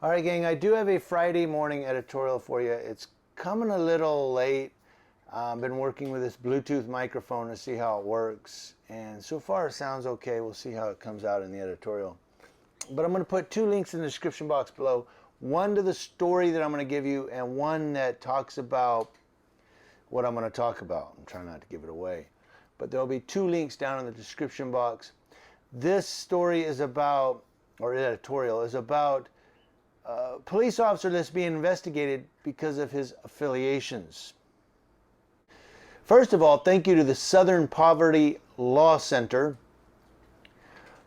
All right, gang, I do have a Friday morning editorial for you. It's coming a little late. I've been working with this Bluetooth microphone to see how it works, and so far it sounds okay. We'll see how it comes out in the editorial. But I'm going to put two links in the description box below. One to the story that I'm going to give you, and one that talks about what I'm going to talk about. I'm trying not to give it away. But there'll be two links down in the description box. This story is about, or editorial, is about a police officer that's being investigated because of his affiliations. First of all, thank you to the Southern Poverty Law Center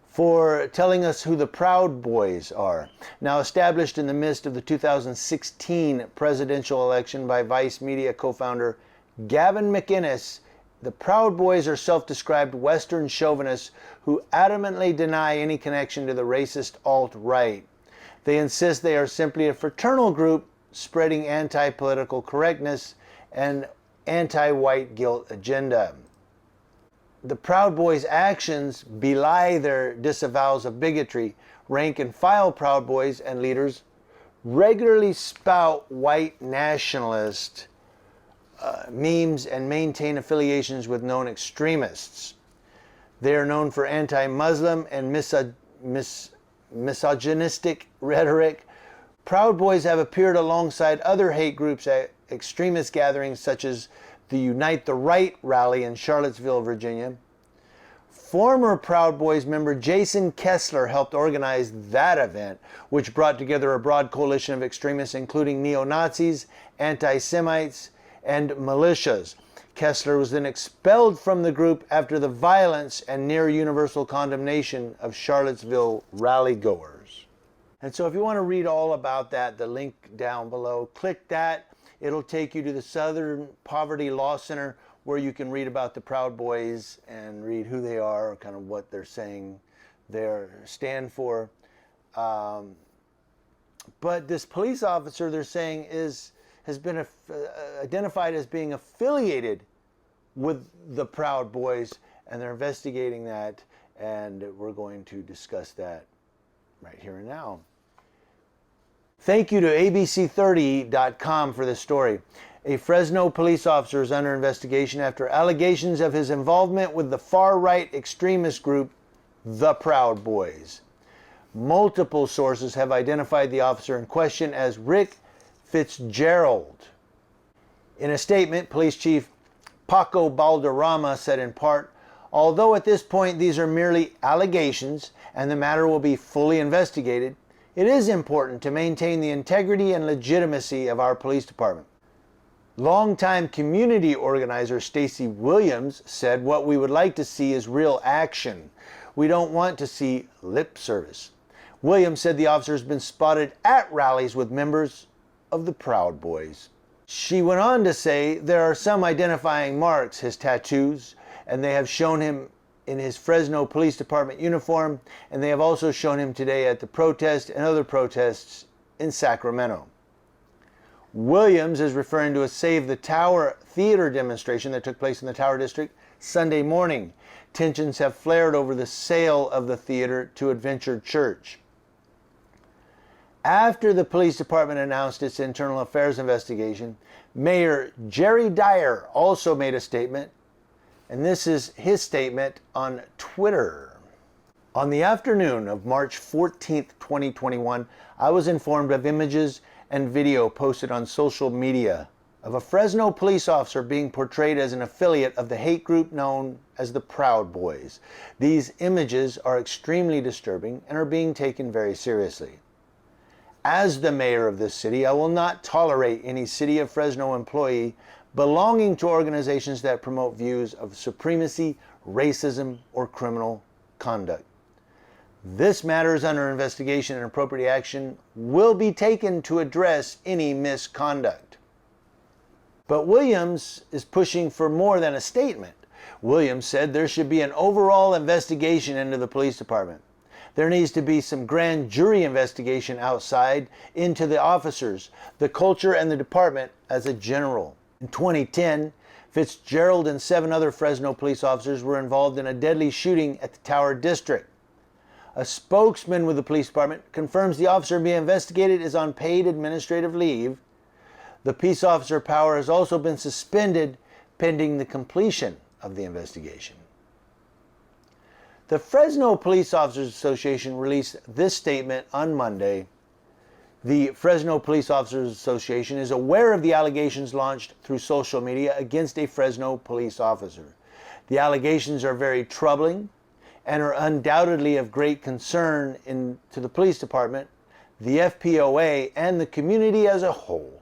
for telling us who the Proud Boys are. Now established in the midst of the 2016 presidential election by Vice Media co-founder Gavin McInnes, the Proud Boys are self-described Western chauvinists who adamantly deny any connection to the racist alt-right. They insist they are simply a fraternal group spreading anti-political correctness and anti-white guilt agenda. The Proud Boys' actions belie their disavowals of bigotry. Rank and file Proud Boys and leaders regularly spout white nationalist memes and maintain affiliations with known extremists. They are known for anti-Muslim and misogynistic rhetoric. Proud Boys have appeared alongside other hate groups at extremist gatherings such as the Unite the Right rally in Charlottesville, Virginia. Former Proud Boys member Jason Kessler helped organize that event, which brought together a broad coalition of extremists including neo-Nazis, anti-Semites, and militias. Kessler was then expelled from the group after the violence and near universal condemnation of Charlottesville rally-goers. And so if you want to read all about that, the link down below, click that. It'll take you to the Southern Poverty Law Center where you can read about the Proud Boys and read who they are, kind of what they're saying they stand for. But this police officer, they're saying, has been identified as being affiliated with the Proud Boys, and they're investigating that, and we're going to discuss that right here and now. Thank you to ABC30.com for this story. A Fresno police officer is under investigation after allegations of his involvement with the far-right extremist group, the Proud Boys. Multiple sources have identified the officer in question as Rick Fitzgerald. In a statement, Police Chief Paco Balderrama said in part, "Although at this point these are merely allegations and the matter will be fully investigated, it is important to maintain the integrity and legitimacy of our police department." Longtime community organizer Stacy Williams said, "What we would like to see is real action. We don't want to see lip service." Williams said the officer has been spotted at rallies with members of the Proud Boys. She went on to say there are some identifying marks, his tattoos, and they have shown him in his Fresno Police Department uniform, and they have also shown him today at the protest and other protests in Sacramento. Williams is referring to a Save the Tower theater demonstration that took place in the Tower District Sunday morning. Tensions have flared over the sale of the theater to Adventure Church. After the police department announced its internal affairs investigation, Mayor Jerry Dyer also made a statement, and this is his statement on Twitter. "On the afternoon of March 14th, 2021, I was informed of images and video posted on social media of a Fresno police officer being portrayed as an affiliate of the hate group known as the Proud Boys. These images are extremely disturbing and are being taken very seriously. As the mayor of this city, I will not tolerate any City of Fresno employee belonging to organizations that promote views of supremacy, racism, or criminal conduct. This matter is under investigation and appropriate action will be taken to address any misconduct." But Williams is pushing for more than a statement. Williams said there should be an overall investigation into the police department. There needs to be some grand jury investigation outside into the officers, the culture, and the department as a general. In 2010, Fitzgerald and 7 other Fresno police officers were involved in a deadly shooting at the Tower District. A spokesman with the police department confirms the officer being investigated is on paid administrative leave. The peace officer power has also been suspended pending the completion of the investigation. The Fresno Police Officers Association released this statement on Monday. The Fresno Police Officers Association is aware of the allegations launched through social media against a Fresno police officer. The allegations are very troubling and are undoubtedly of great concern to the police department, the FPOA, and the community as a whole.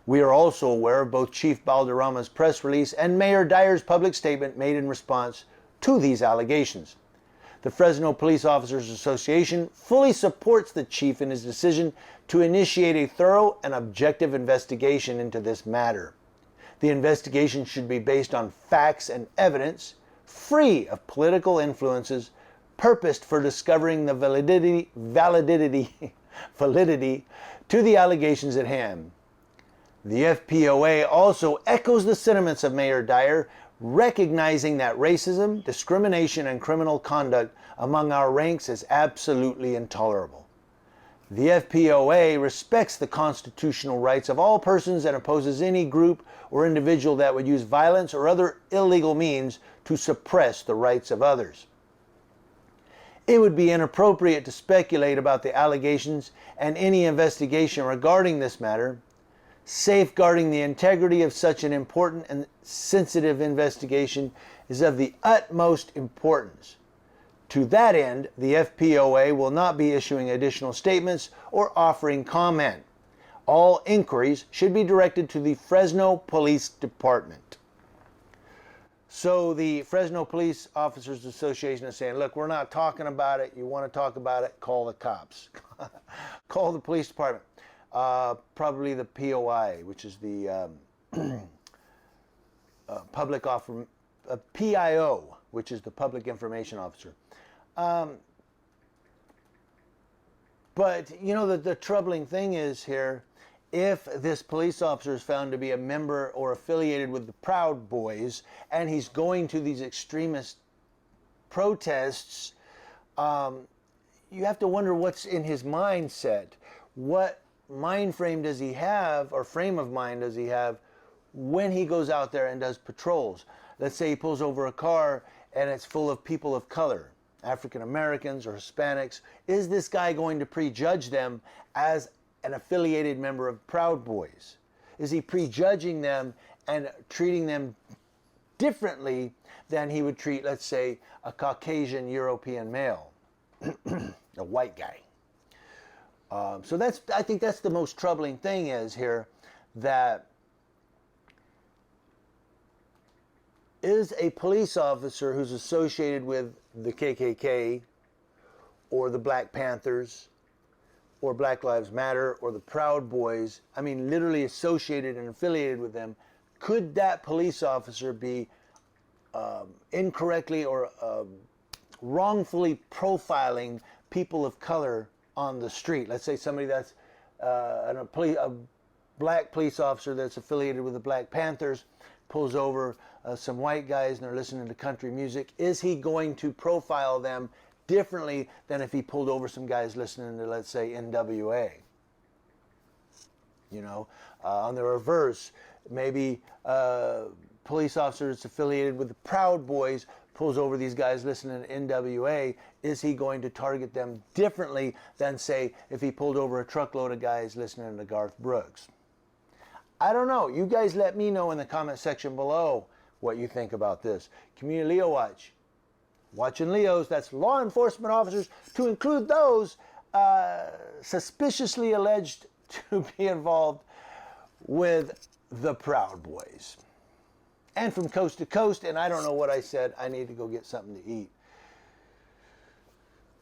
We are also aware of both Chief Balderrama's press release and Mayor Dyer's public statement made in response to these allegations. The Fresno Police Officers Association fully supports the chief in his decision to initiate a thorough and objective investigation into this matter. The investigation should be based on facts and evidence, free of political influences, purposed for discovering the validity to the allegations at hand. The FPOA also echoes the sentiments of Mayor Dyer, recognizing that racism, discrimination, and criminal conduct among our ranks is absolutely intolerable. The FPOA respects the constitutional rights of all persons and opposes any group or individual that would use violence or other illegal means to suppress the rights of others. It would be inappropriate to speculate about the allegations and any investigation regarding this matter. Safeguarding the integrity of such an important and sensitive investigation is of the utmost importance. To that end, the FPOA will not be issuing additional statements or offering comment. All inquiries should be directed to the Fresno Police Department. So the Fresno Police Officers Association is saying, look, we're not talking about it. You want to talk about it, call the cops. Call the police department. Probably the POI, which is the public offer, PIO, which is the public information officer. But you know, the troubling thing is here, if this police officer is found to be a member or affiliated with the Proud Boys, and he's going to these extremist protests, you have to wonder what's in his mindset. What mind frame does he have, or frame of mind does he have, when he goes out there and does patrols? Let's say he pulls over a car and it's full of people of color, African Americans or Hispanics. Is this guy going to prejudge them as an affiliated member of Proud Boys? Is he prejudging them and treating them differently than he would treat, let's say, a Caucasian European male, a white guy? So I think that's the most troubling thing is here, that is a police officer who's associated with the KKK or the Black Panthers or Black Lives Matter or the Proud Boys, I mean literally associated and affiliated with them, could that police officer be incorrectly or wrongfully profiling people of color on the street? Let's say somebody that's a black police officer that's affiliated with the Black Panthers pulls over some white guys and they're listening to country music. Is he going to profile them differently than if he pulled over some guys listening to, let's say, NWA? You know, on the reverse, maybe police officer that's affiliated with the Proud Boys pulls over these guys listening to NWA. Is he going to target them differently than, say, if he pulled over a truckload of guys listening to Garth Brooks? I don't know. You guys let me know in the comment section below what you think about this. Community Leo Watch. Watching Leos, that's law enforcement officers, to include those suspiciously alleged to be involved with the Proud Boys. And from coast to coast, and I don't know what I said. I need to go get something to eat.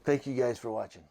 Thank you guys for watching.